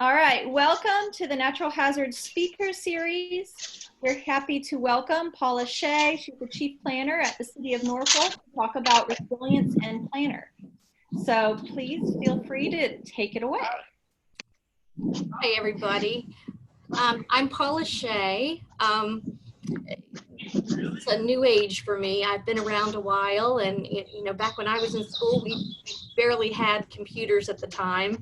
All right, welcome to the Natural Hazard Speaker Series. We're happy to welcome Paula Shea. She's the Chief Planner at the City of Norfolk to talk about resilience and planner. So please feel free to take it away. Hi, everybody. I'm Paula Shea. It's a new age for me. I've been around a while, and back when I was in school, we barely had computers at the time.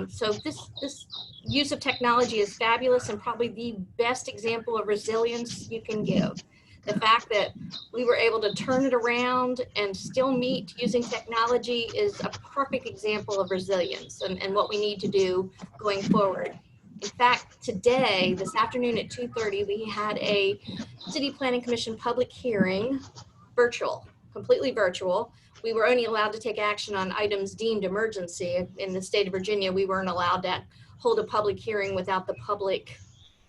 So this use of technology is fabulous and probably the best example of resilience you can give. The fact that we were able to turn it around and still meet using technology is a perfect example of resilience and what we need to do going forward. In fact, today, this afternoon at 2:30, we had a City Planning Commission public hearing, virtual, completely virtual. We were only allowed to take action on items deemed emergency. In the state of Virginia, we weren't allowed to hold a public hearing without the public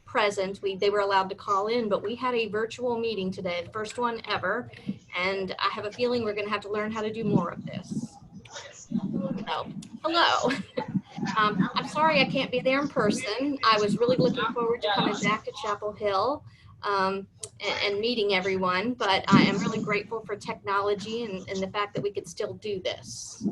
present. They were allowed to call in, but we had a virtual meeting today, the first one ever, and I have a feeling we're going to have to learn how to do more of this. So, hello. I'm sorry I can't be there in person. I was really looking forward to coming back to Chapel Hill and meeting everyone, but I am really grateful for technology and the fact that we could still do this.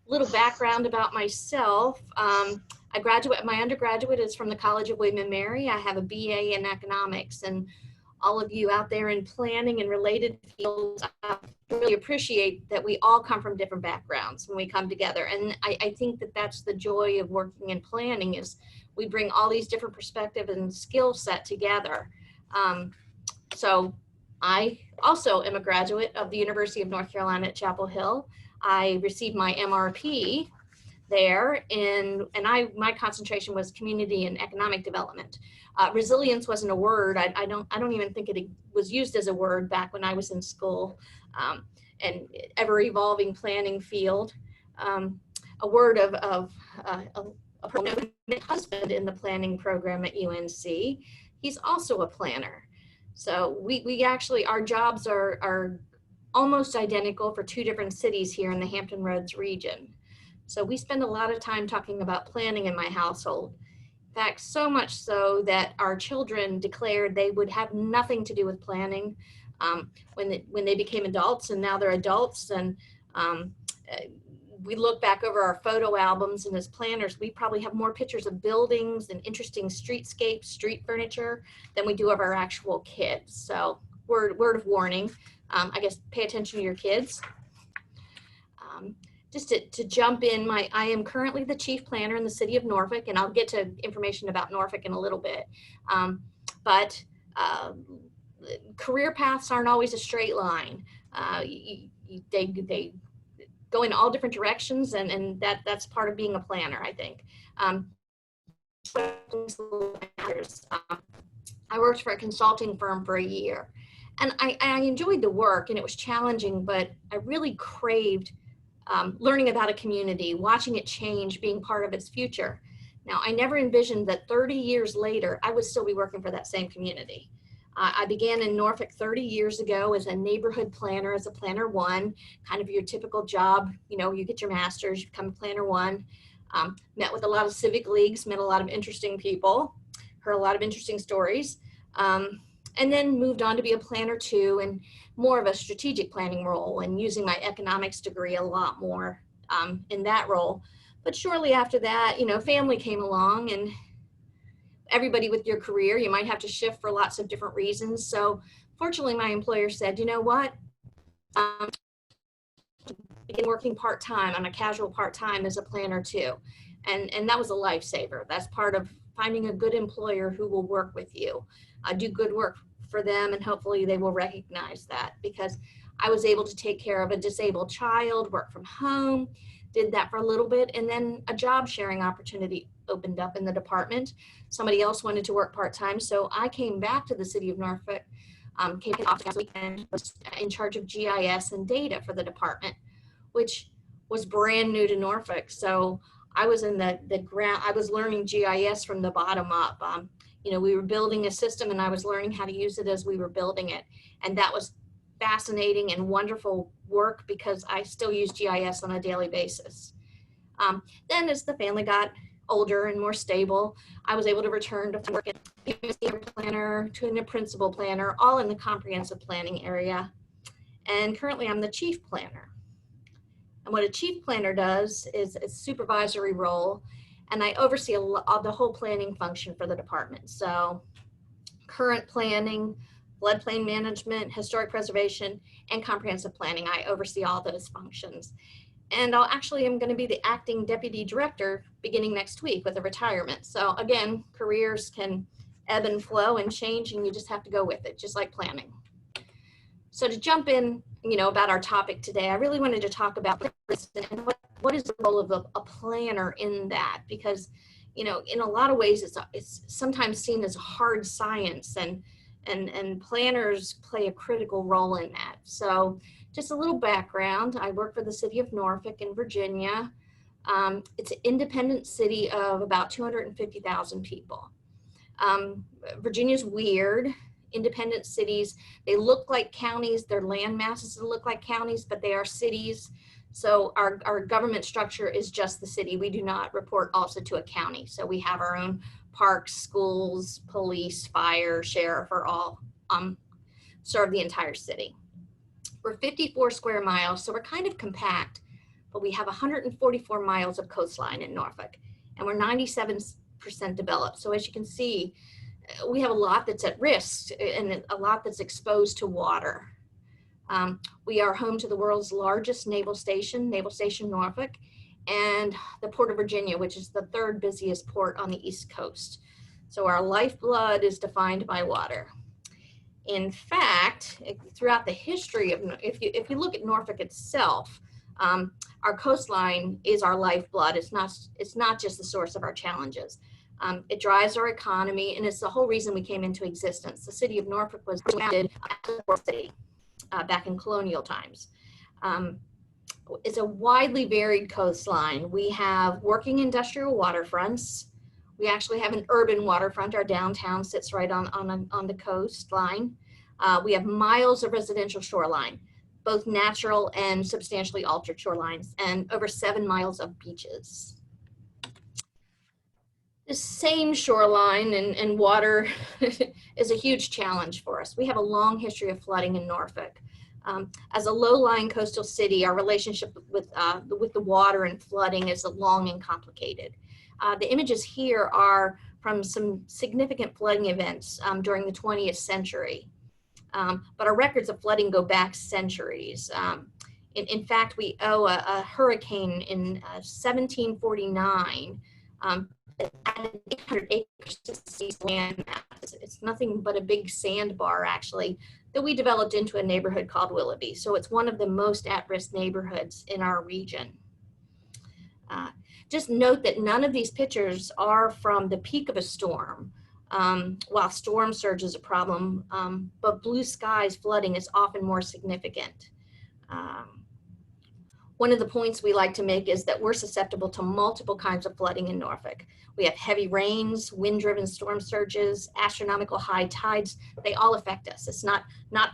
Little background about myself. My undergraduate is from the College of William & Mary. I have a BA in economics, and all of you out there in planning and related fields, I really appreciate that we all come from different backgrounds when we come together. And I think that that's the joy of working in planning, is we bring all these different perspectives and skill set together. So I also am a graduate of the University of North Carolina at Chapel Hill. I received my MRP there, and my concentration was community and economic development. Resilience wasn't a word. I don't even think it was used as a word back when I was in school, and ever evolving planning field. A word of a husband in the planning program at UNC. He's also a planner. So we actually, our jobs are almost identical for two different cities here in the Hampton Roads region. So we spend a lot of time talking about planning in my household. In fact, so much so that our children declared they would have nothing to do with planning when they became adults, and now they're adults. And we look back over our photo albums, and as planners, we probably have more pictures of buildings and interesting streetscapes, street furniture, than we do of our actual kids. So word of warning, I guess pay attention to your kids. Just to jump in, I am currently the chief planner in the City of Norfolk, and I'll get to information about Norfolk in a little bit. But career paths aren't always a straight line. They go in all different directions, and that's part of being a planner, I think. I worked for a consulting firm for a year, and I enjoyed the work, and it was challenging, but I really craved learning about a community, watching it change, being part of its future. Now, I never envisioned that 30 years later, I would still be working for that same community. I began in Norfolk 30 years ago as a neighborhood planner, as a planner one, kind of your typical job. You get your master's, you become a planner one, met with a lot of civic leagues, met a lot of interesting people, heard a lot of interesting stories, and then moved on to be a planner two, and more of a strategic planning role, and using my economics degree a lot more in that role. But shortly after that, family came along, and everybody with your career, you might have to shift for lots of different reasons. So fortunately, my employer said, you know what? Begin working part-time, on a casual part-time as a planner too. And that was a lifesaver. That's part of finding a good employer who will work with you, do good work for them, and hopefully they will recognize that, because I was able to take care of a disabled child, work from home, did that for a little bit, and then a job sharing opportunity opened up in the department. Somebody else wanted to work part-time, so I came back to the City of Norfolk, came off last weekend, was in charge of GIS and data for the department, which was brand new to Norfolk. So I was in the ground, I was learning GIS from the bottom up. We were building a system, and I was learning how to use it as we were building it. And that was fascinating and wonderful work, because I still use GIS on a daily basis. Then as the family got older and more stable, I was able to return to work as a senior planner to a principal planner, all in the comprehensive planning area. And currently I'm the chief planner. And what a chief planner does is a supervisory role, and I oversee the whole planning function for the department. So current planning, floodplain management, historic preservation, and comprehensive planning. I oversee all those functions. And I'm going to be the acting deputy director beginning next week with a retirement. So again, careers can ebb and flow and change, and you just have to go with it, just like planning. So to jump in, about our topic today, I really wanted to talk about this and what is the role of a planner in that, because, in a lot of ways it's sometimes seen as hard science, and planners play a critical role in that. So just a little background, I work for the City of Norfolk in Virginia. It's an independent city of about 250,000 people. Virginia's weird. Independent cities, they look like counties, their land masses look like counties, but they are cities. So our government structure is just the city. We do not report also to a county. So we have our own parks, schools, police, fire, sheriff, are all serve the entire city. We're 54 square miles, so we're kind of compact, but we have 144 miles of coastline in Norfolk, and we're 97% developed. So as you can see, we have a lot that's at risk and a lot that's exposed to water. We are home to the world's largest Naval Station Norfolk, and the Port of Virginia, which is the third busiest port on the East Coast. So our lifeblood is defined by water. In fact, throughout the history of, if you look at Norfolk itself, our coastline is our lifeblood. It's not just the source of our challenges. It drives our economy, and it's the whole reason we came into existence. The City of Norfolk was founded as a port city back in colonial times. It's a widely varied coastline. We have working industrial waterfronts. We actually have an urban waterfront. Our downtown sits right on the coastline. We have miles of residential shoreline, both natural and substantially altered shorelines, and over 7 miles of beaches. The same shoreline and water is a huge challenge for us. We have a long history of flooding in Norfolk. As a low-lying coastal city, our relationship with the water and flooding is long and complicated. The images here are from some significant flooding events during the 20th century. But our records of flooding go back centuries. In fact, we owe a hurricane in 1749 added 800 acres to the city's land mass. It's nothing but a big sandbar, actually, that we developed into a neighborhood called Willoughby. So it's one of the most at-risk neighborhoods in our region. Just note that none of these pictures are from the peak of a storm. While storm surge is a problem, but blue skies flooding is often more significant. One of the points we like to make is that we're susceptible to multiple kinds of flooding in Norfolk. We have heavy rains, wind-driven storm surges, astronomical high tides. They all affect us. It's not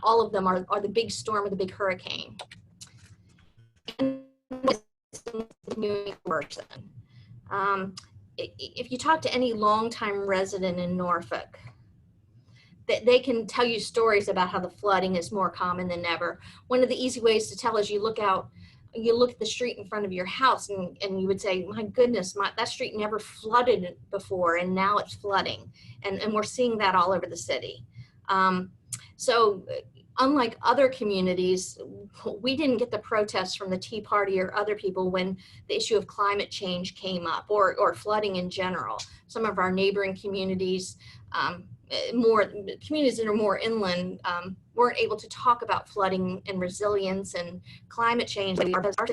all of them are the big storm or the big hurricane. And if you talk to any longtime resident in Norfolk, they can tell you stories about how the flooding is more common than ever. One of the easy ways to tell is you look at the street in front of your house and you would say, my goodness, that street never flooded before, and now it's flooding. And we're seeing that all over the city. So unlike other communities, we didn't get the protests from the Tea Party or other people when the issue of climate change came up, or flooding in general. Some of our neighboring communities, communities that are more inland, weren't able to talk about flooding and resilience and climate change because ours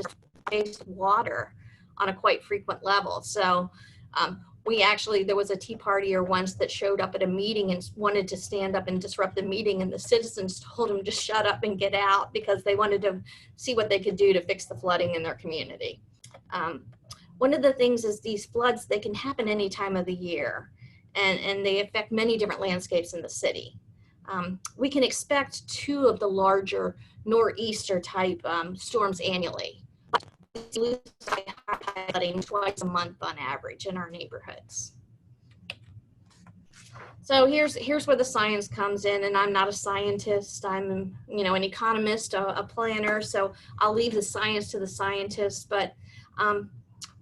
is water on a quite frequent level. So there was a Tea Partier once that showed up at a meeting and wanted to stand up and disrupt the meeting, and the citizens told him to shut up and get out because they wanted to see what they could do to fix the flooding in their community. One of the things is these floods, they can happen any time of the year, and they affect many different landscapes in the city. We can expect 2 of the larger nor'easter type storms annually. blue sky flooding twice a month on average in our neighborhoods. So here's where the science comes in, and I'm not a scientist. I'm, an economist, a planner. So I'll leave the science to the scientists. But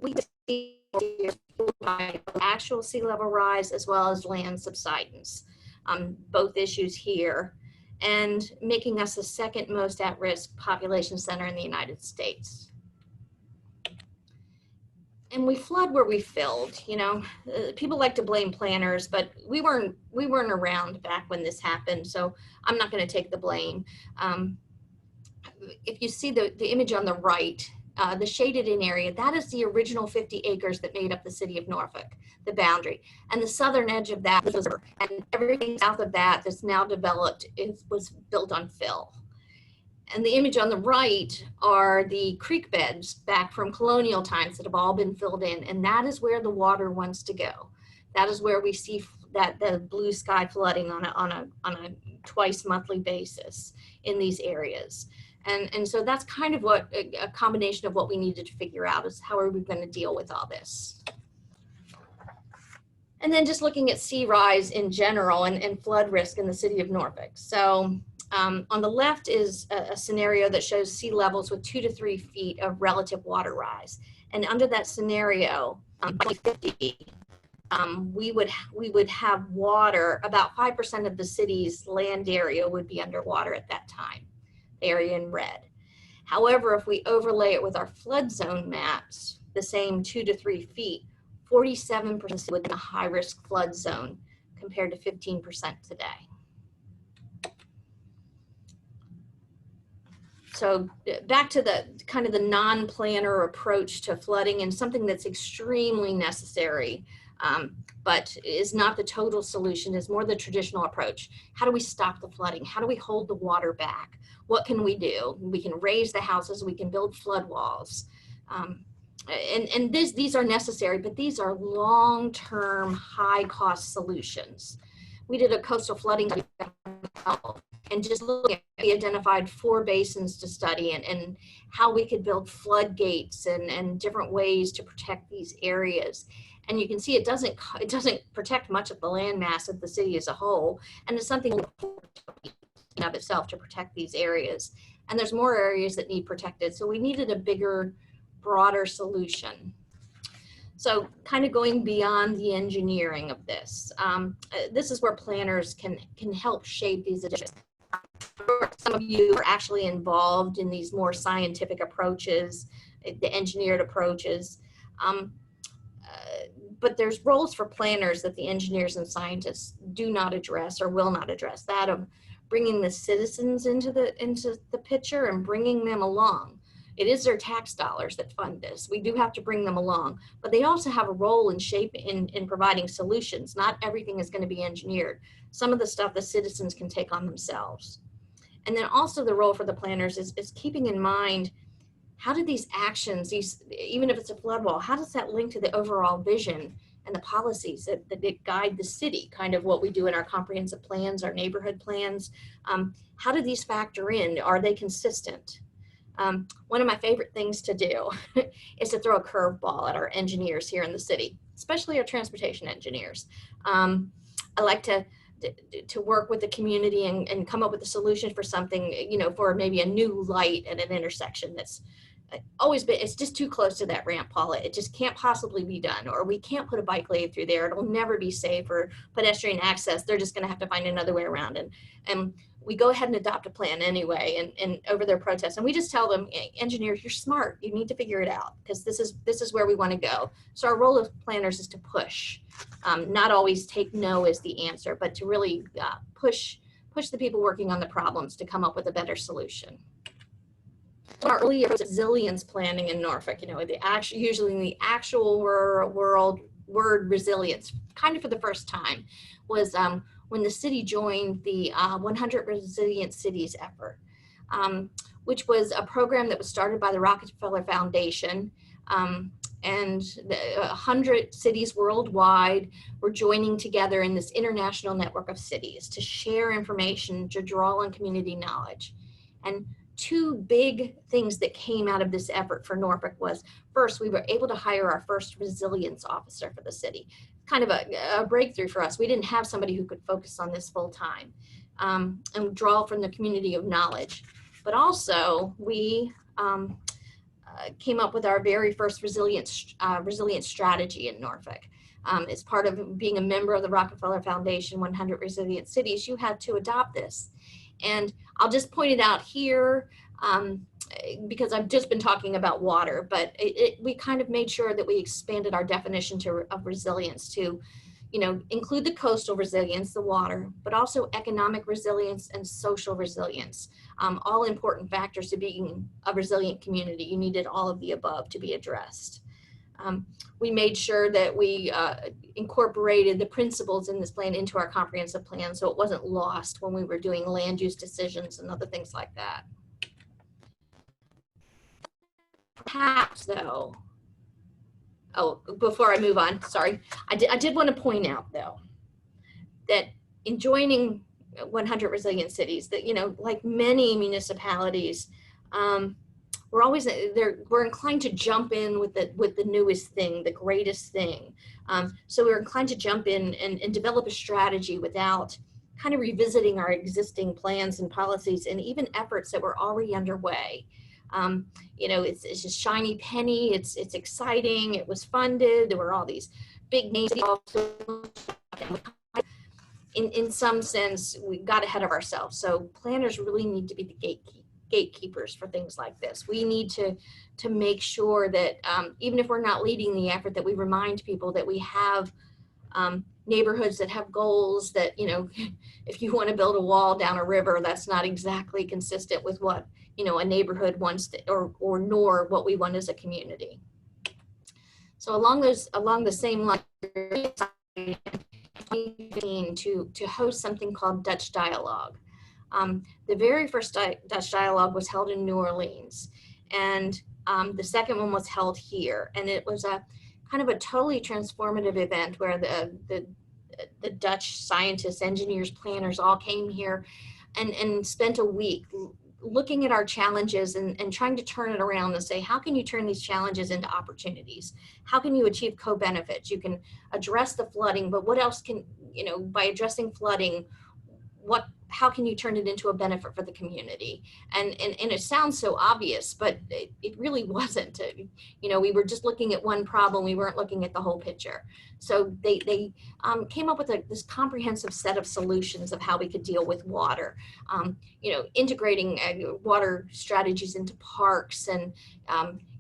we see actual sea level rise as well as land subsidence, both issues here, and making us the second most at-risk population center in the United States. And we flood where we filled. People like to blame planners, but we weren't around back when this happened, so I'm not going to take the blame. If you see the image on the right, the shaded in area, that is the original 50 acres that made up the city of Norfolk, the boundary. And the southern edge of that was, and everything south of that that's now developed was built on fill. And the image on the right are the creek beds back from colonial times that have all been filled in. And that is where the water wants to go. That is where we see that the blue sky flooding on a twice monthly basis in these areas. And so that's kind of what a combination of what we needed to figure out is how are we going to deal with all this. And then just looking at sea rise in general and flood risk in the city of Norfolk. So on the left is a scenario that shows sea levels with 2 to 3 feet of relative water rise. And under that scenario, 2050, we would have water, about 5% of the city's land area would be underwater at that time, the area in red. However, if we overlay it with our flood zone maps, the same 2 to 3 feet, 47% within a high risk flood zone compared to 15% today. So back to the kind of the non-planner approach to flooding, and something that's extremely necessary, but is not the total solution, is more the traditional approach. How do we stop the flooding? How do we hold the water back? What can we do? We can raise the houses, we can build flood walls. And these are necessary, but these are long-term, high-cost solutions. We did a coastal flooding and just look at, we identified 4 basins to study and how we could build floodgates and different ways to protect these areas. And you can see it doesn't protect much of the land mass of the city as a whole, and it's something in of itself to protect these areas. And there's more areas that need protected, so we needed a bigger, broader solution. So kind of going beyond the engineering of this, this is where planners can help shape these additions. Some of you are actually involved in these more scientific approaches, the engineered approaches. But there's roles for planners that the engineers and scientists do not address or will not address, that of bringing the citizens into the picture and bringing them along. It is their tax dollars that fund this. We do have to bring them along, but they also have a role in providing solutions. Not everything is going to be engineered. Some of the stuff the citizens can take on themselves. And then also the role for the planners is keeping in mind, how do these actions, even if it's a flood wall, how does that link to the overall vision and the policies that guide the city, kind of what we do in our comprehensive plans, our neighborhood plans? How do these factor in? Are they consistent? One of my favorite things to do is to throw a curveball at our engineers here in the city, especially our transportation engineers. I like to work with the community and come up with a solution for something, for maybe a new light at an intersection that's always been, it's just too close to that ramp, Paula. It just can't possibly be done, or we can't put a bike lane through there. It'll never be safe for pedestrian access. They're just going to have to find another way around. And we go ahead and adopt a plan anyway, and over their protests. And we just tell them, engineers, you're smart. You need to figure it out, because this is where we want to go. So our role as planners is to push, not always take no as the answer, but to really push the people working on the problems to come up with a better solution. Our earlier resilience planning in Norfolk, usually in the actual world, word resilience, kind of for the first time, was when the city joined the 100 Resilient Cities effort, which was a program that was started by the Rockefeller Foundation. And 100 cities worldwide were joining together in this international network of cities to share information, to draw on community knowledge. And two big things that came out of this effort for Norfolk was, first, we were able to hire our first resilience officer for the city. Kind of a breakthrough for us. We didn't have somebody who could focus on this full time and draw from the community of knowledge. But also, we came up with our very first resilience strategy in Norfolk. As part of being a member of the Rockefeller Foundation 100 Resilient Cities, you had to adopt this. And I'll just point it out here because I've just been talking about water, but we kind of made sure that we expanded our definition of resilience to, include the coastal resilience, the water, but also economic resilience and social resilience. All important factors to being a resilient community. You needed all of the above to be addressed. We made sure that we incorporated the principles in this plan into our comprehensive plan so it wasn't lost when we were doing land use decisions and other things like that. Perhaps though, before I move on, sorry, I did want to point out though, that in joining 100 Resilient Cities, that, like many municipalities, we're inclined to jump in with the newest thing, the greatest thing. So we're inclined to jump in and develop a strategy without kind of revisiting our existing plans and policies and even efforts that were already underway. It's just shiny penny. It's exciting. It was funded. There were all these big names. In some sense, we got ahead of ourselves. So planners really need to be the gatekeepers for things like this. We need to make sure that even if we're not leading the effort, that we remind people that we have neighborhoods that have goals that, if you want to build a wall down a river, that's not exactly consistent with what, a neighborhood wants to, or nor what we want as a community. So along the same line, to host something called Dutch Dialogue. The very first Dutch Dialogue was held in New Orleans, and the second one was held here, and it was a kind of a totally transformative event where the Dutch scientists, engineers, planners all came here and spent a week looking at our challenges and trying to turn it around and say, how can you turn these challenges into opportunities? How can you achieve co-benefits? You can address the flooding, but what else can, by addressing flooding, how can you turn it into a benefit for the community? And it sounds so obvious, but it really wasn't. We were just looking at one problem. We weren't looking at the whole picture. So they came up with this comprehensive set of solutions of how we could deal with water, integrating water strategies into parks and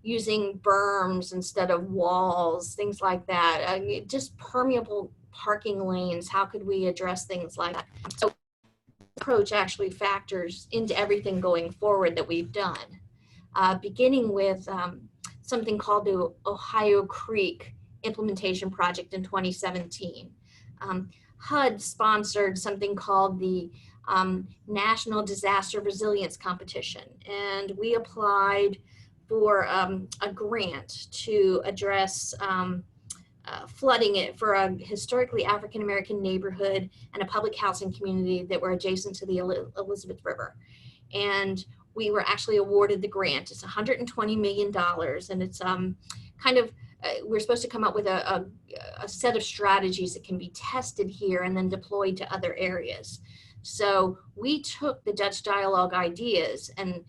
using berms instead of walls, things like that, just permeable parking lanes. How could we address things like that? So approach actually factors into everything going forward that we've done, beginning with something called the Ohio Creek Implementation Project in 2017. HUD sponsored something called the National Disaster Resilience Competition, and we applied for a grant to address flooding it for a historically African-American neighborhood and a public housing community that were adjacent to the Elizabeth River. And we were actually awarded the grant. It's $120 million, and it's we're supposed to come up with a set of strategies that can be tested here and then deployed to other areas. So we took the Dutch Dialogue ideas and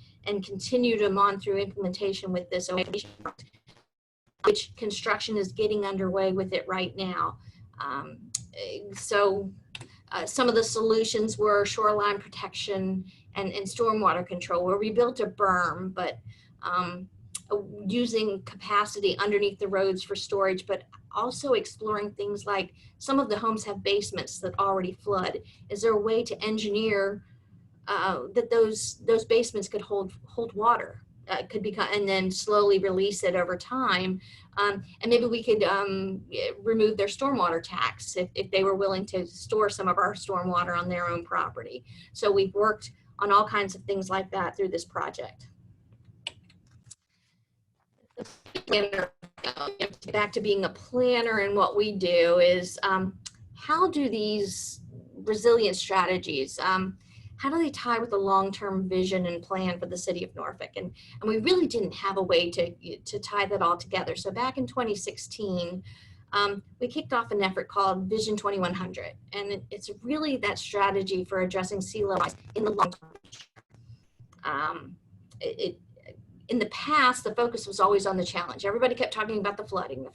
continued them on through implementation with this, which construction is getting underway with it right now. Some of the solutions were shoreline protection and stormwater control, where we built a berm, but using capacity underneath the roads for storage, but also exploring things like some of the homes have basements that already flood. Is there a way to engineer that those basements could hold water? Could become, and then slowly release it over time. And maybe we could remove their stormwater tax if they were willing to store some of our stormwater on their own property. So we've worked on all kinds of things like that through this project. Back to being a planner, and what we do is how do these resilience strategies, how do they tie with the long-term vision and plan for the city of Norfolk? And we really didn't have a way to tie that all together. So back in 2016, we kicked off an effort called Vision 2100. And it's really that strategy for addressing sea level rise in the long term. In the past, the focus was always on the challenge. Everybody kept talking about the flooding.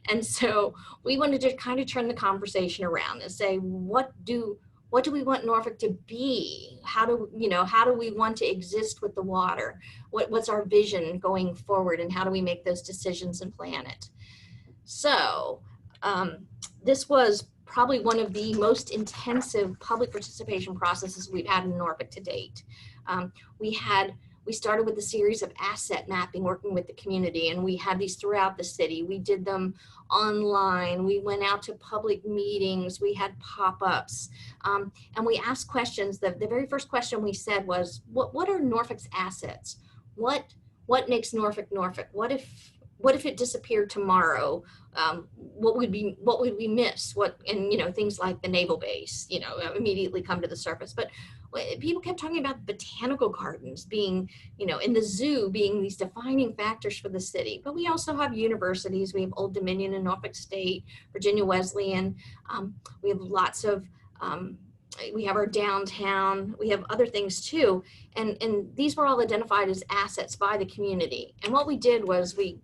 And so we wanted to kind of turn the conversation around and say, what do we want Norfolk to be? How do we want to exist with the water? What's our vision going forward, and how do we make those decisions and plan it? So this was probably one of the most intensive public participation processes we've had in Norfolk to date. We started with a series of asset mapping, working with the community, and we had these throughout the city. We did them online. We went out to public meetings. We had pop-ups, and we asked questions. The very first question we said was, what are Norfolk's assets? What makes Norfolk Norfolk? What if it disappeared tomorrow? What would we miss? And things like the naval base, immediately come to the surface. But people kept talking about botanical gardens being, in the zoo being these defining factors for the city. But we also have universities. We have Old Dominion in Norfolk State, Virginia Wesleyan. We have lots of, we have our downtown. We have other things too. And these were all identified as assets by the community. And what we did was we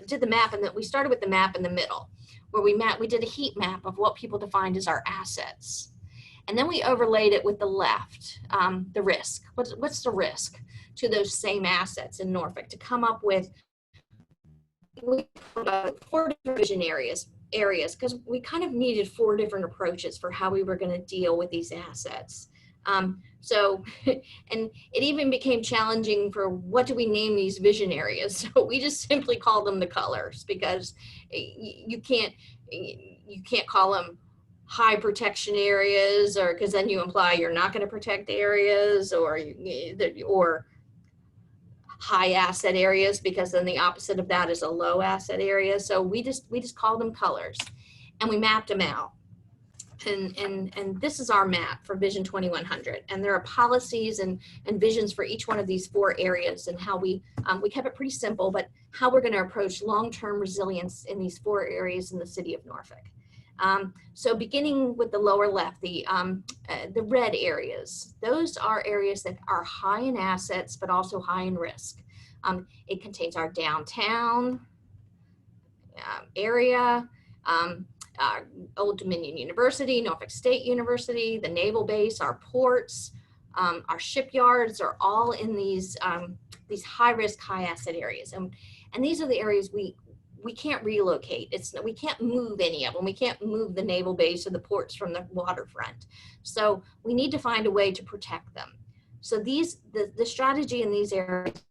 did the map, and we started with the map in the middle, where we did a heat map of what people defined as our assets. And then we overlaid it with the left, the risk. What's the risk to those same assets in Norfolk, to come up with 4 different vision areas, because we kind of needed 4 different approaches for how we were going to deal with these assets. And it even became challenging for what do we name these vision areas. So we just simply call them the colors, because you can't call them high protection areas, or because then you imply you're not going to protect areas, or high asset areas, because then the opposite of that is a low asset area. So we just call them colors, and we mapped them out. And this is our map for Vision 2100. And there are policies and visions for each one of these 4 areas, and how we kept it pretty simple, but how we're going to approach long-term resilience in these 4 areas in the city of Norfolk. So beginning with the lower left, the red areas, those are areas that are high in assets, but also high in risk. It contains our downtown area, Old Dominion University, Norfolk State University, the naval base, our ports, our shipyards are all in these high risk, high asset areas. And these are the areas we can't relocate. We can't move any of them. We can't move the naval base or the ports from the waterfront. So we need to find a way to protect them. So the strategy in these areas,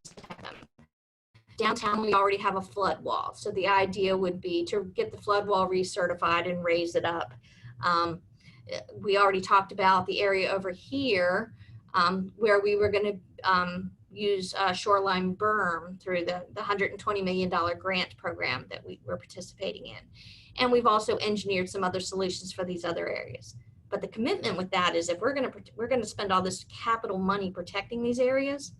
downtown, we already have a flood wall. So the idea would be to get the flood wall recertified and raise it up. We already talked about the area over here where we were going to use shoreline berm through the $120 million grant program that we were participating in. And we've also engineered some other solutions for these other areas. But the commitment with that is, if we're going to spend all this capital money protecting these areas,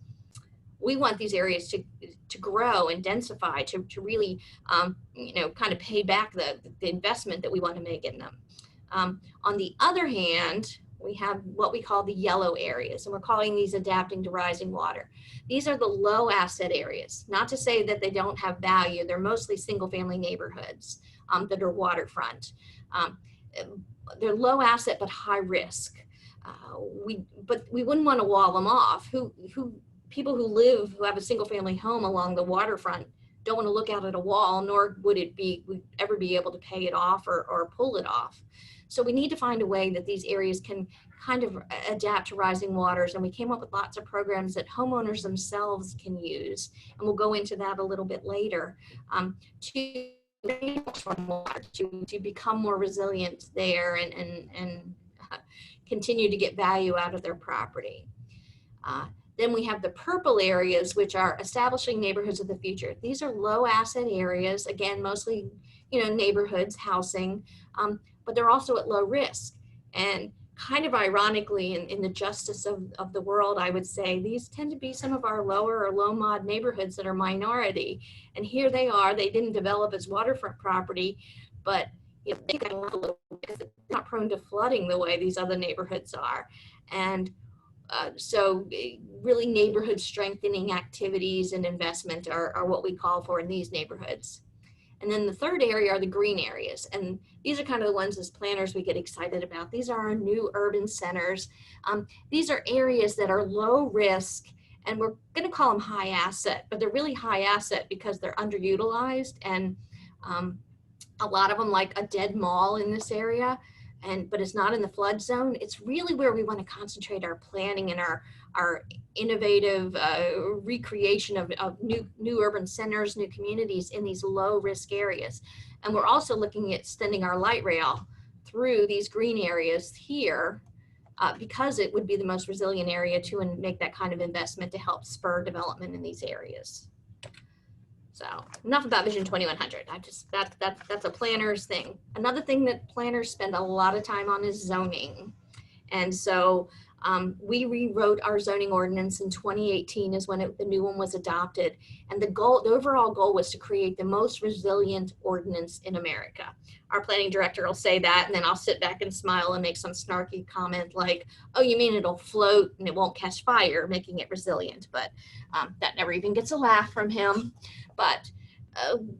we want these areas to grow and densify, to really kind of pay back the investment that we want to make in them. On the other hand, we have what we call the yellow areas, and we're calling these adapting to rising water. These are the low asset areas. Not to say that they don't have value. They're mostly single family neighborhoods that are waterfront. They're low asset but high risk. But we wouldn't want to wall them off. People who have a single family home along the waterfront don't want to look out at a wall, nor would we ever be able to pay it off or pull it off. So we need to find a way that these areas can kind of adapt to rising waters. And we came up with lots of programs that homeowners themselves can use. And we'll go into that a little bit later, to become more resilient there and continue to get value out of their property. Then we have the purple areas, which are establishing neighborhoods of the future. These are low asset areas, again, mostly, neighborhoods, housing, but they're also at low risk. And kind of ironically, in the justice of the world, I would say these tend to be some of our lower or low mod neighborhoods that are minority. And here they are, they didn't develop as waterfront property, but they got a little because it's not prone to flooding the way these other neighborhoods are. And so really neighborhood strengthening activities and investment are what we call for in these neighborhoods. And then the third area are the green areas. And these are kind of the ones as planners we get excited about. These are our new urban centers. These are areas that are low risk, and we're going to call them high asset, but they're really high asset because they're underutilized. And a lot of them, like a dead mall in this area, but it's not in the flood zone. It's really where we want to concentrate our planning and our innovative recreation of new urban centers, new communities in these low risk areas. And we're also looking at extending our light rail through these green areas here because it would be the most resilient area to and make that kind of investment to help spur development in these areas. So enough about Vision 2100. That's a planner's thing. Another thing that planners spend a lot of time on is zoning. And so we rewrote our zoning ordinance in 2018 is when the new one was adopted. And the overall goal was to create the most resilient ordinance in America. Our planning director will say that, and then I'll sit back and smile and make some snarky comment like, oh, you mean it'll float and it won't catch fire, making it resilient. But that never even gets a laugh from him. But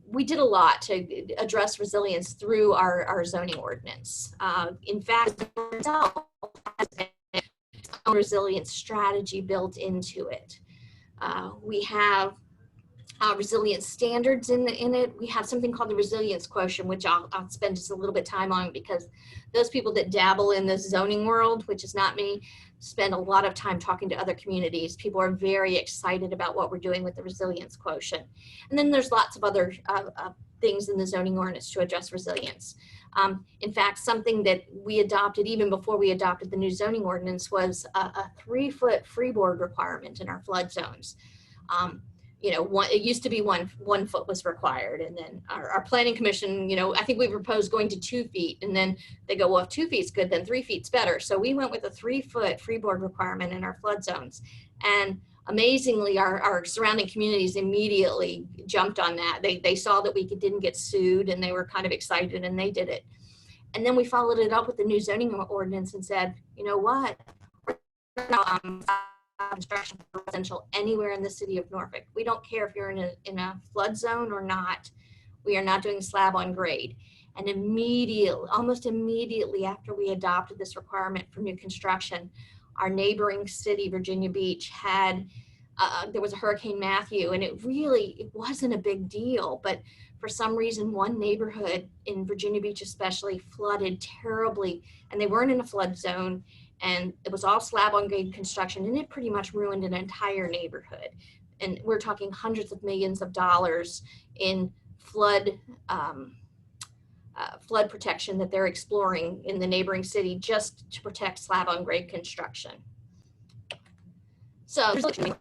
we did a lot to address resilience through our zoning ordinance. In fact, itself has a resilience strategy built into it. We have resilience standards in it. We have something called the resilience quotient, which I'll spend just a little bit of time on because those people that dabble in the zoning world, which is not me, spend a lot of time talking to other communities. People are very excited about what we're doing with the resilience quotient. And then there's lots of other things in the zoning ordinance to address resilience. In fact, something that we adopted even before we adopted the new zoning ordinance was a 3-foot freeboard requirement in our flood zones. It used to be one foot was required, and then our planning commission, I think we proposed going to 2 feet, and then they go, well, if 2 feet's good, then 3 feet's better. So we went with a 3-foot freeboard requirement in our flood zones, and amazingly, our surrounding communities immediately jumped on that. They saw that we didn't get sued, and they were kind of excited, and they did it. And then we followed it up with the new zoning ordinance and said, you know what? Construction for residential anywhere in the city of Norfolk. We don't care if you're in a flood zone or not. We are not doing slab on grade. And almost immediately after we adopted this requirement for new construction, our neighboring city, Virginia Beach, had there was a Hurricane Matthew, and it wasn't a big deal, but for some reason, one neighborhood in Virginia Beach especially flooded terribly, and they weren't in a flood zone. And it was all slab on grade construction, and it pretty much ruined an entire neighborhood. And we're talking hundreds of millions of dollars in flood protection that they're exploring in the neighboring city just to protect slab on grade construction. So there's a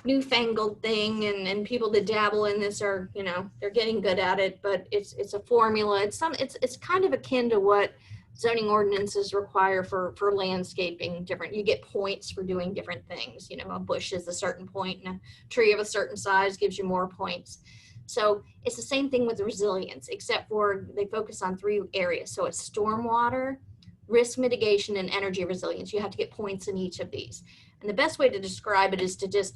newfangled thing, and people that dabble in this are, they're getting good at it, but it's a formula. It's kind of akin to what zoning ordinances require for landscaping. You get points for doing different things. A bush is a certain point, and a tree of a certain size gives you more points. So it's the same thing with resilience, except for they focus on 3 areas. So it's stormwater, risk mitigation, and energy resilience. You have to get points in each of these. And the best way to describe it is to just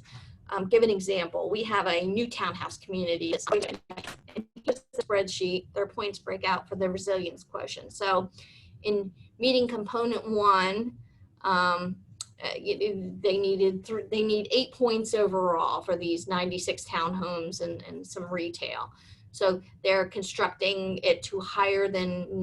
give an example. We have a new townhouse community. It's a spreadsheet. Their points break out for the resilience quotient. So in meeting component 1, they need 8 points overall for these 96 townhomes and some retail. So they're constructing it to higher than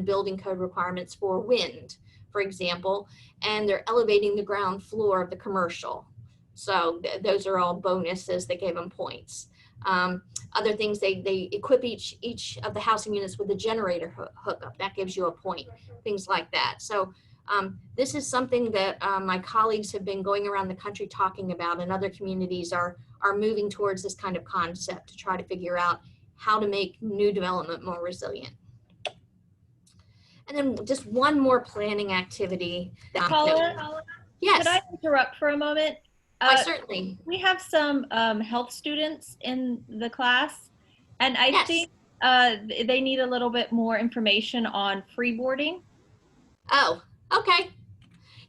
building code requirements for wind, for example, and they're elevating the ground floor of the commercial. So those are all bonuses that gave them points. Other things, they equip each of the housing units with a generator hookup. That gives you a point, things like that. So this is something that my colleagues have been going around the country talking about, and other communities are moving towards this kind of concept to try to figure out how to make new development more resilient. And then just one more planning activity. Paula, Yes. could I interrupt for a moment? Certainly. We have some health students in the class, and I Yes. think they need a little bit more information on freeboarding. Oh, okay.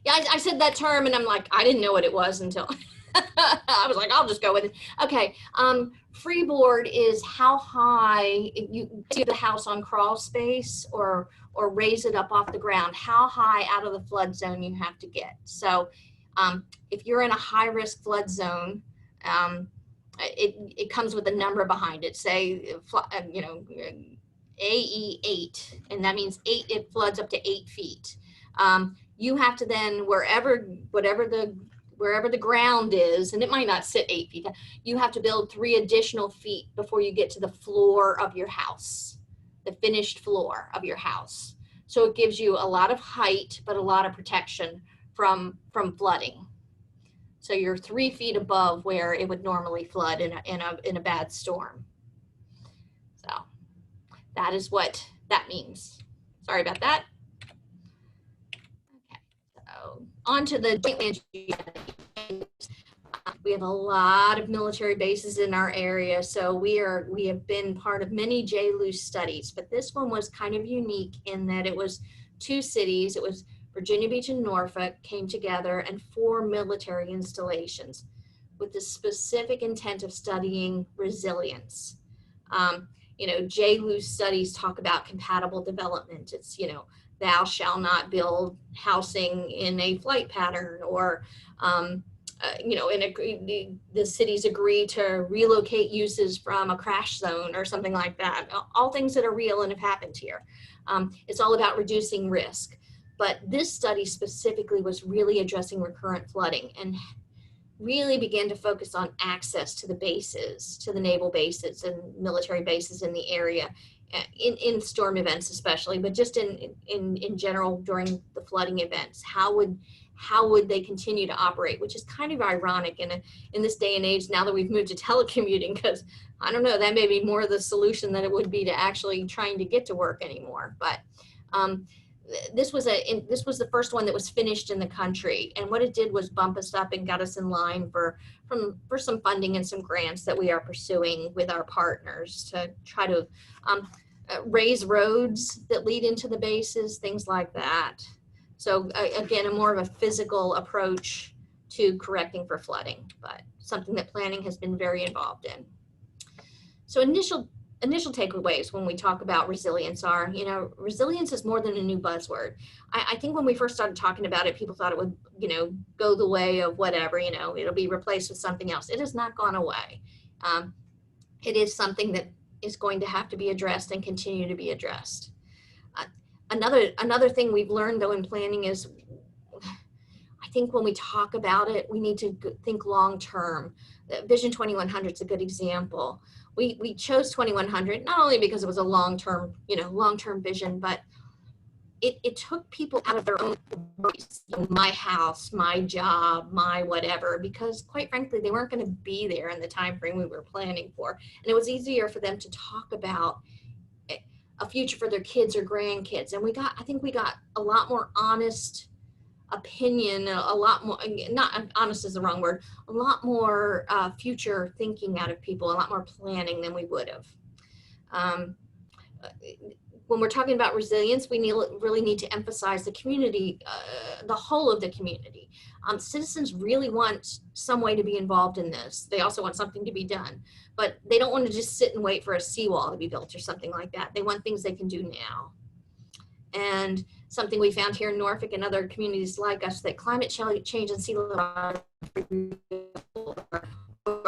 Yeah, I said that term and I'm like, I didn't know what it was until I was like, I'll just go with it. Okay. Freeboard is how high you see the house on crawl space or raise it up off the ground, how high out of the flood zone you have to get. So if you're in a high risk flood zone, it comes with a number behind it, say, AE 8, and that means it floods up to 8 feet. You have to then, wherever the ground is, and it might not sit 8 feet, you have to build 3 additional feet before you get to the floor of your house, the finished floor of your house. So it gives you a lot of height, but a lot of protection from flooding. So you're 3 feet above where it would normally flood in a bad storm. So that is what that means. Sorry about that. Okay, so on to the joint land use. We have a lot of military bases in our area, so we have been part of many JLUS studies, but this one was kind of unique in that it was 2 cities. It was Virginia Beach and Norfolk came together, and 4 military installations with the specific intent of studying resilience. JLUS studies talk about compatible development. It's, thou shall not build housing in a flight pattern, or the cities agree to relocate uses from a crash zone or something like that. All things that are real and have happened here. It's all about reducing risk. But this study specifically was really addressing recurrent flooding and really began to focus on access to the bases, to the naval bases and military bases in the area, in storm events especially, but just in general during the flooding events. How would they continue to operate, which is kind of ironic in this day and age now that we've moved to telecommuting, because I don't know, that may be more the solution than it would be to actually trying to get to work anymore. But this was the first one that was finished in the country, and what it did was bump us up and got us in line for some funding and some grants that we are pursuing with our partners to try to raise roads that lead into the bases, things like that. So again, a more of a physical approach to correcting for flooding, but something that planning has been very involved in. So initial takeaways when we talk about resilience are, resilience is more than a new buzzword. I think when we first started talking about it, people thought it would, go the way of whatever, it'll be replaced with something else. It has not gone away. It is something that is going to have to be addressed and continue to be addressed. Another thing we've learned though in planning is, I think when we talk about it, we need to think long-term. Vision 2100 is a good example. We chose 2100 not only because it was a long-term vision, but it took people out of their own voice, my house, my job, my whatever, because quite frankly, they weren't going to be there in the time frame we were planning for. And it was easier for them to talk about a future for their kids or grandkids. And I think we got a lot more honest opinion, a lot more, not honest is the wrong word, a lot more future thinking out of people, a lot more planning than we would have. When we're talking about resilience, we really need to emphasize the community, the whole of the community. Citizens really want some way to be involved in this. They also want something to be done, but they don't want to just sit and wait for a seawall to be built or something like that. They want things they can do now. And something we found here in Norfolk and other communities like us, that climate change and sea level rise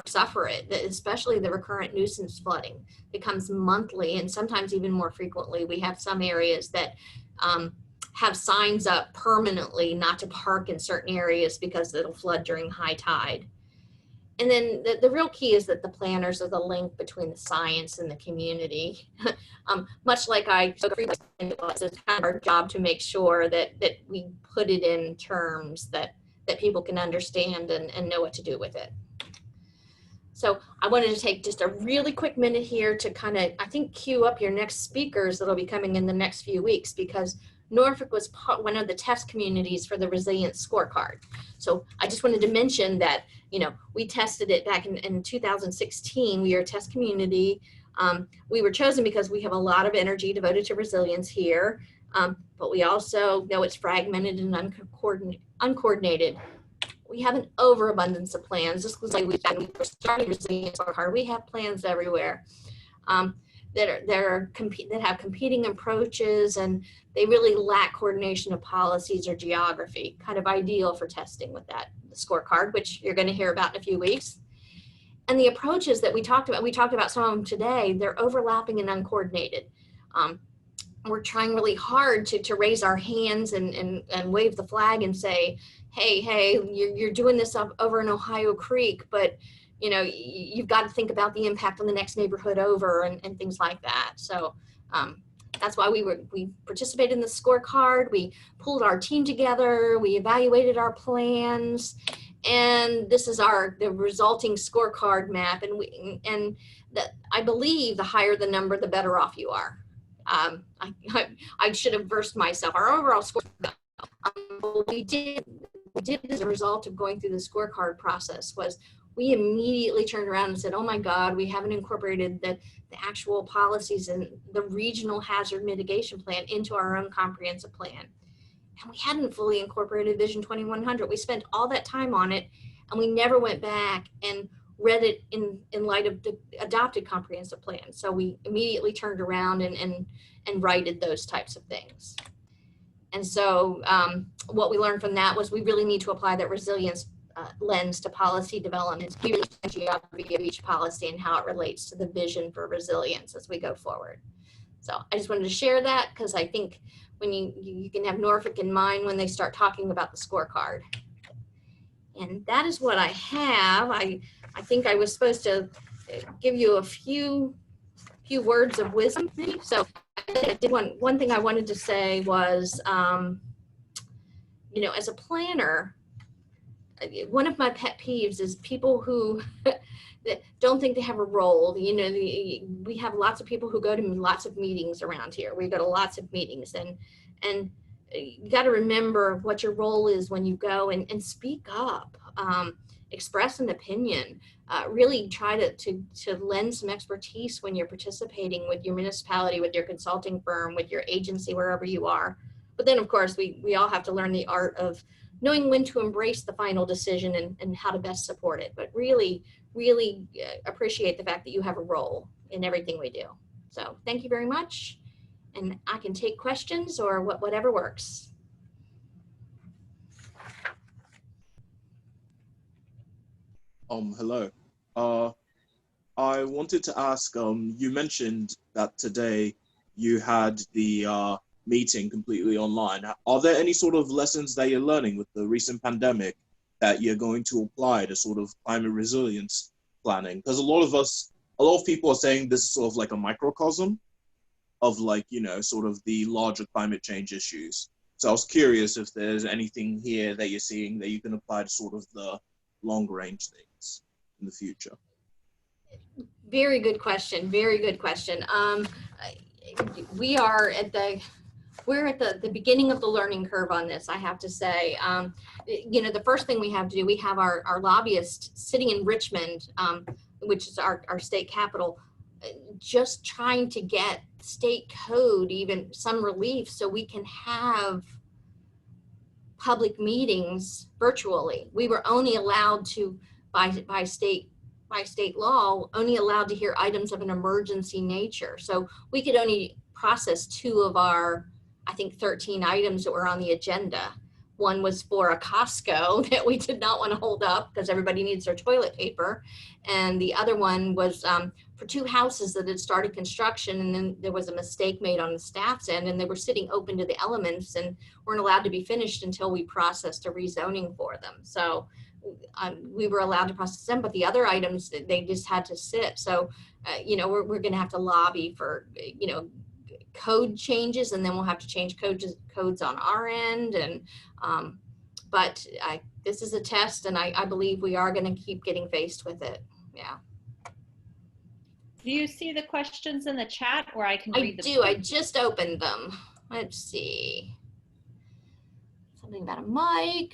suffer it, especially the recurrent nuisance flooding becomes monthly and sometimes even more frequently. We have some areas that have signs up permanently not to park in certain areas because it'll flood during high tide. And then the real key is that the planners are the link between the science and the community. Much like I took it's kind of our job to make sure that we put it in terms that people can understand and know what to do with it. So I wanted to take just a really quick minute here to kind of, I think, queue up your next speakers that'll be coming in the next few weeks, because Norfolk was one of the test communities for the resilience scorecard. So I just wanted to mention that, we tested it back in 2016. We are a test community. We were chosen because we have a lot of energy devoted to resilience here, but we also know it's fragmented and uncoordinated. We have an overabundance of plans. Just like we were starting resilience scorecard, we have plans everywhere. That have competing approaches, and they really lack coordination of policies or geography, kind of ideal for testing with that scorecard, which you're going to hear about in a few weeks. And the approaches that we talked about some of them today, they're overlapping and uncoordinated. We're trying really hard to raise our hands and wave the flag and say, hey, you're doing this over in Ohio Creek, but you've got to think about the impact on the next neighborhood over and things like that. So that's why we participated in the scorecard. We pulled our team together. We evaluated our plans, and this is the resulting scorecard map. And I believe the higher the number, the better off you are. I should have versed myself. Our overall score, we did as a result of going through the scorecard process was we immediately turned around and said, oh my God, we haven't incorporated the actual policies and the regional hazard mitigation plan into our own comprehensive plan. And we hadn't fully incorporated Vision 2100. We spent all that time on it, and we never went back and read it in light of the adopted comprehensive plan. So we immediately turned around and righted those types of things. And so what we learned from that was we really need to apply that resilience lens to policy development, the geography of each policy and how it relates to the vision for resilience as we go forward. So I just wanted to share that because I think when you can have Norfolk in mind when they start talking about the scorecard. And that is what I have. I think I was supposed to give you a few words of wisdom. So I did one thing I wanted to say was, as a planner, one of my pet peeves is people who don't think they have a role. We have lots of people who go to lots of meetings around here. We go to lots of meetings, and you got to remember what your role is when you go and speak up, express an opinion, really try to lend some expertise when you're participating with your municipality, with your consulting firm, with your agency, wherever you are. But then, of course, we all have to learn the art of knowing when to embrace the final decision and how to best support it. But really, really appreciate the fact that you have a role in everything we do. So thank you very much. And I can take questions or whatever works. Hello. I wanted to ask, you mentioned that today you had the meeting completely online. Are there any sort of lessons that you're learning with the recent pandemic that you're going to apply to sort of climate resilience planning? Because a lot of people are saying this is sort of like a microcosm of sort of the larger climate change issues. So I was curious if there's anything here that you're seeing that you can apply to sort of the longer range things in the future. Very good question. Very good question. We're at the beginning of the learning curve on this, I have to say. The first thing we have to do, we have our lobbyist sitting in Richmond, which is our state capital, just trying to get state code, even some relief, so we can have public meetings virtually. We were only allowed to, by state law, only allowed to hear items of an emergency nature. So we could only process 2 of our, I think, 13 items that were on the agenda. One was for a Costco that we did not want to hold up because everybody needs their toilet paper. And the other one was for 2 houses that had started construction, and then there was a mistake made on the staff's end, and they were sitting open to the elements and weren't allowed to be finished until we processed a rezoning for them. So we were allowed to process them, but the other items, they just had to sit. So, we're going to have to lobby for, code changes, and then we'll have to change codes on our end. And but this is a test, and I believe we are going to keep getting faced with it. Yeah. Do you see the questions in the chat, or I can read them? I do. I just opened them. Let's see. something about a mic.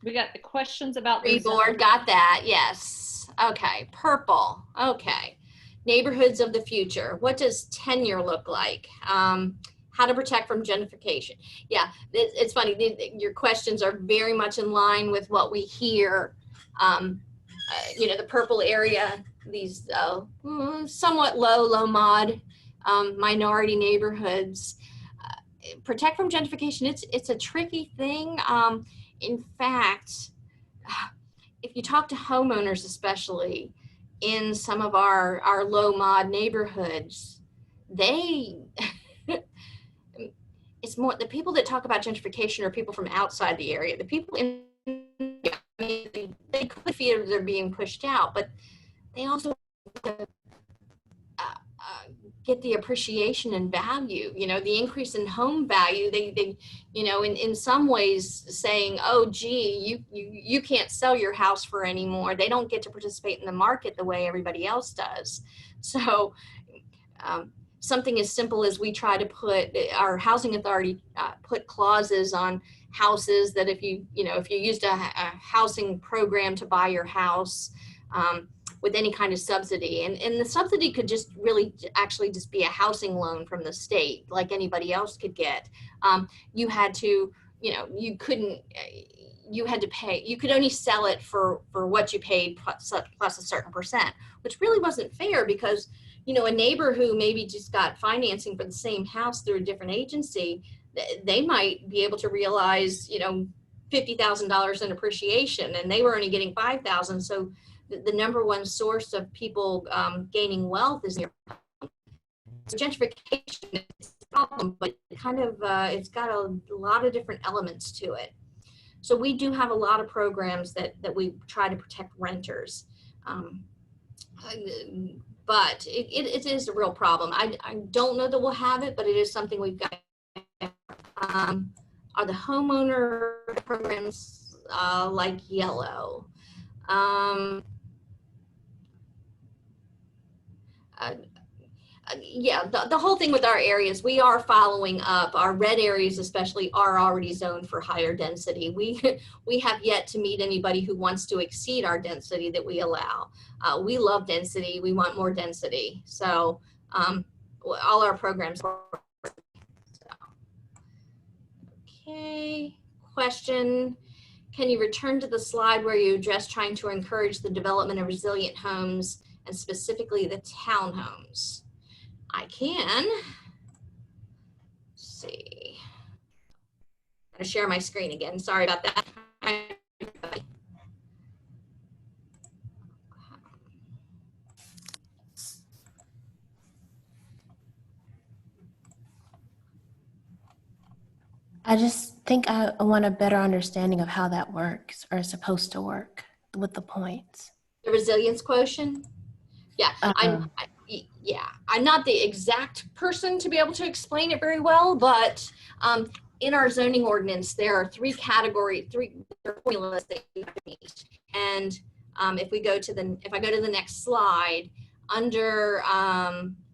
We got the questions about the Freeboard, got that, yes. Okay, purple, okay. Neighborhoods of the future. What does tenure look like? How to protect from gentrification. Yeah, it's funny, your questions are very much in line with what we hear. You know, the purple area, these somewhat low mod minority neighborhoods. Protect from gentrification, it's a tricky thing. In fact, if you talk to homeowners, especially in some of our low mod neighborhoods, they, it's more, the people that talk about gentrification are people from outside the area. The people in, I mean, they could feel they're being pushed out, but they also get the appreciation and value, you know, the increase in home value. They you know, in some ways saying, oh, gee, you can't sell your house for anymore. They don't get to participate in the market the way everybody else does. So something as simple as we try to put, our housing authority put clauses on houses that if you used a housing program to buy your house, with any kind of subsidy, and the subsidy could just really actually just be a housing loan from the state like anybody else could get. You had to, you know, you had to pay, you could only sell it for what you paid plus a certain percent, which really wasn't fair because, you know, a neighbor who maybe just got financing for the same house through a different agency, they might be able to realize, you know, $50,000 in appreciation, and they were only getting $5,000. So the number one source of people gaining wealth is near home. So gentrification is a problem, but it kind of it's got a lot of different elements to it. So we do have a lot of programs that we try to protect renters, but it is a real problem. I don't know that we'll have it, but it is something we've got. Are the homeowner programs like yellow? Yeah, the whole thing with our areas, we are following up. Our red areas especially are already zoned for higher density. We have yet to meet anybody who wants to exceed our density that we allow. We love density. We want more density. So all our programs are. Okay, question. Can you return to the slide where you address trying to encourage the development of resilient homes and specifically the townhomes? I can. Let's see. I'm gonna share my screen again. Sorry about that. I just think I want a better understanding of how that works or is supposed to work with the points. The resilience quotient? Yeah, I'm not the exact person to be able to explain it very well, but in our zoning ordinance, there are three formulas that you have to meet. And if I go to the next slide, under,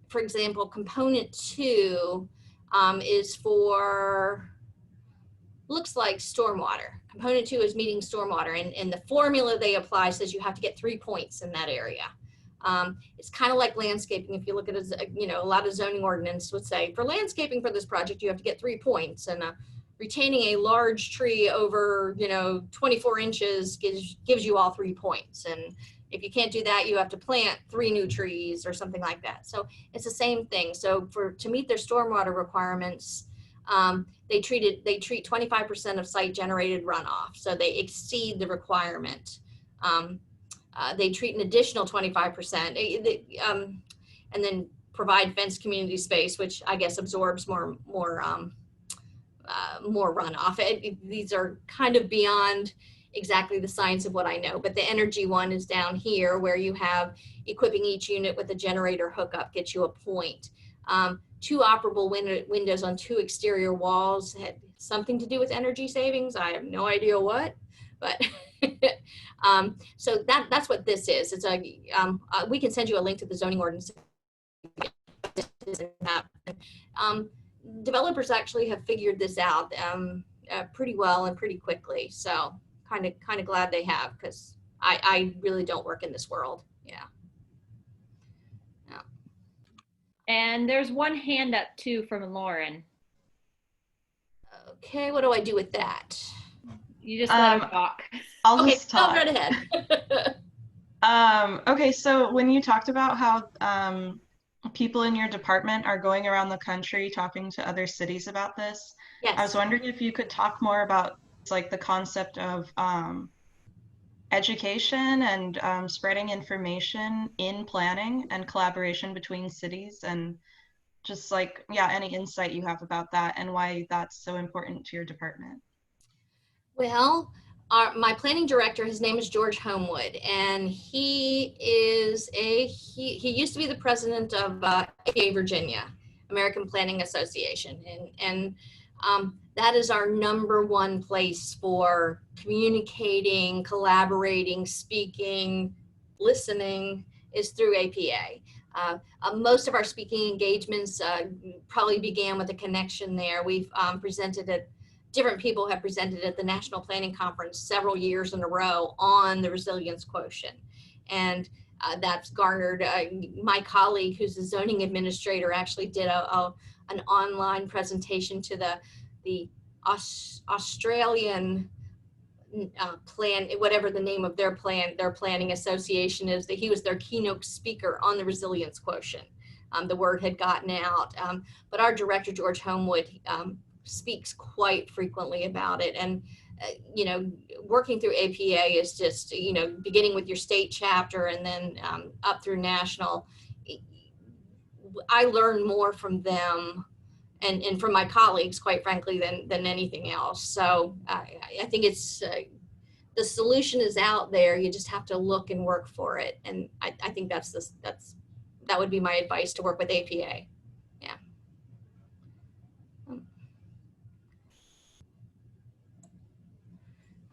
for example, component 2 is for, looks like stormwater. Component 2 is meeting stormwater, and the formula they apply says you have to get 3 points in that area. It's kind of like landscaping. If you look at a lot of zoning ordinance would say for landscaping for this project you have to get 3 points, and retaining a large tree over 24 inches gives you all 3 points, and if you can't do that you have to plant 3 new trees or something like that. So it's the same thing. So to meet their stormwater requirements, they treat 25% of site generated runoff, so they exceed the requirement. They treat an additional 25%, and then provide fenced community space, which I guess absorbs more runoff. These are kind of beyond exactly the science of what I know, but the energy one is down here where you have equipping each unit with a generator hookup gets you a point. 2 operable windows on 2 exterior walls had something to do with energy savings. I have no idea what, but so that's what this is. It's we can send you a link to the zoning ordinance. developers actually have figured this out pretty well and pretty quickly. So kind of glad they have, because I really don't work in this world. Yeah. And there's one hand up too from Lauren. Okay, what do I do with that? You just let her talk. I'll Okay, just talk. go right ahead. Okay, so when you talked about how people in your department are going around the country talking to other cities about this, Yes. I was wondering if you could talk more about like the concept of education and spreading information in planning and collaboration between cities, and just like, yeah, any insight you have about that and why that's so important to your department. Well, my planning director, his name is George Homewood, and he used to be the president of APA Virginia, American Planning Association, and that is our #1 place for communicating, collaborating, speaking, listening, is through APA. Most of our speaking engagements probably began with a connection there. We've presented at different people have presented at the National Planning Conference several years in a row on the resilience quotient. And that's garnered, my colleague who's a zoning administrator actually did an online presentation to the Australian plan, whatever the name of their planning association is, that he was their keynote speaker on the resilience quotient. The word had gotten out, but our director, George Homewood, speaks quite frequently about it. And you know, working through APA is just, you know, beginning with your state chapter and then up through national. I learn more from them and from my colleagues, quite frankly, than anything else. So I think it's the solution is out there. You just have to look and work for it. And I think that would be my advice, to work with APA. Yeah.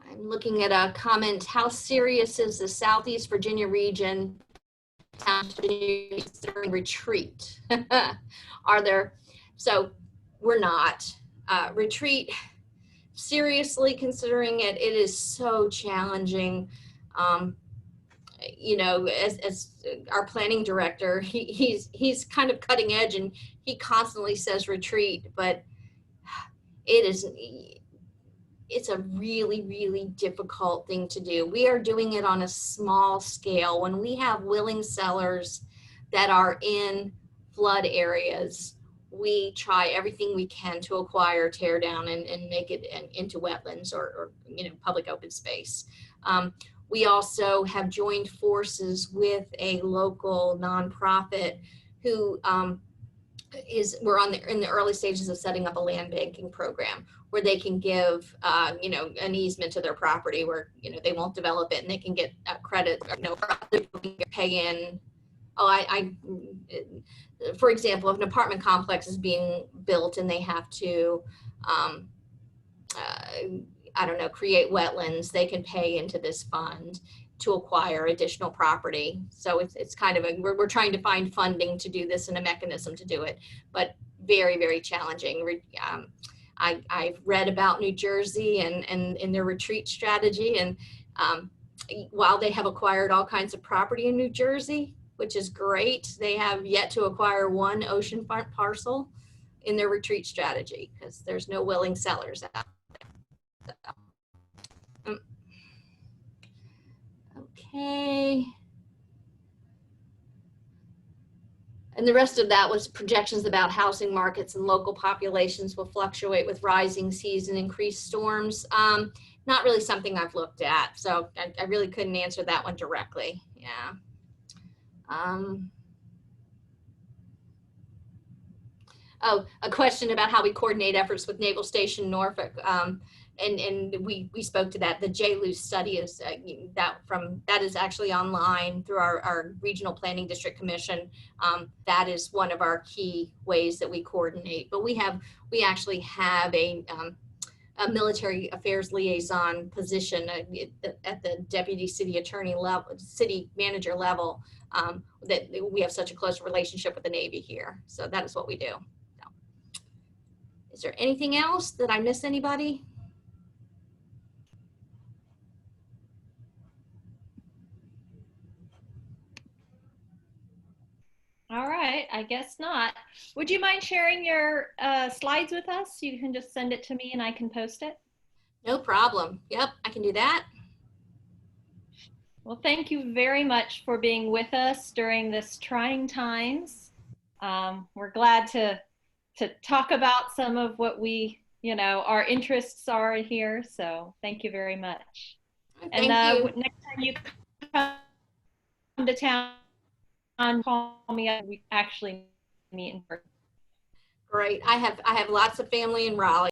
I'm looking at a comment. How serious is the Southeast Virginia region considering retreat? Are there? So we're not. Retreat, seriously considering it, it is so challenging. You know, as our planning director, he's kind of cutting edge, and he constantly says retreat, but it's a really, really difficult thing to do. We are doing it on a small scale. When we have willing sellers that are in flood areas, we try everything we can to acquire, tear down, and make it into wetlands or you know, public open space. We also have joined forces with a local nonprofit who we're in the early stages of setting up a land banking program where they can give, you know, an easement to their property where, you know, they won't develop it, and they can get credit, you know, for other people can pay in. For example, if an apartment complex is being built and they have to, I don't know, create wetlands, they can pay into this fund to acquire additional property. So it's kind of we're trying to find funding to do this and a mechanism to do it, but very, very challenging. I've read about New Jersey and their retreat strategy, and while they have acquired all kinds of property in New Jersey, which is great, they have yet to acquire one oceanfront parcel in their retreat strategy because there's no willing sellers out there. Okay. And the rest of that was projections about housing markets and local populations will fluctuate with rising seas and increased storms. Not really something I've looked at, so I really couldn't answer that one directly. Yeah. Oh, a question about how we coordinate efforts with Naval Station Norfolk. And we spoke to that. The JLU study is that is actually online through our Regional Planning District Commission. That is one of our key ways that we coordinate. But we actually have a military affairs liaison position at the deputy city attorney level, city manager level. That we have such a close relationship with the Navy here. So that is what we do. Is there anything else? Did I miss anybody? All right, I guess not. Would you mind sharing your slides with us? You can just send it to me and I can post it. No problem. Yep, I can do that. Well, thank you very much for being with us during this trying times. We're glad to talk about some of what we, our interests are here. So thank you very much. Thank you. Next time you come to town, call me up. We actually meet in person. Great. I have lots of family in Raleigh.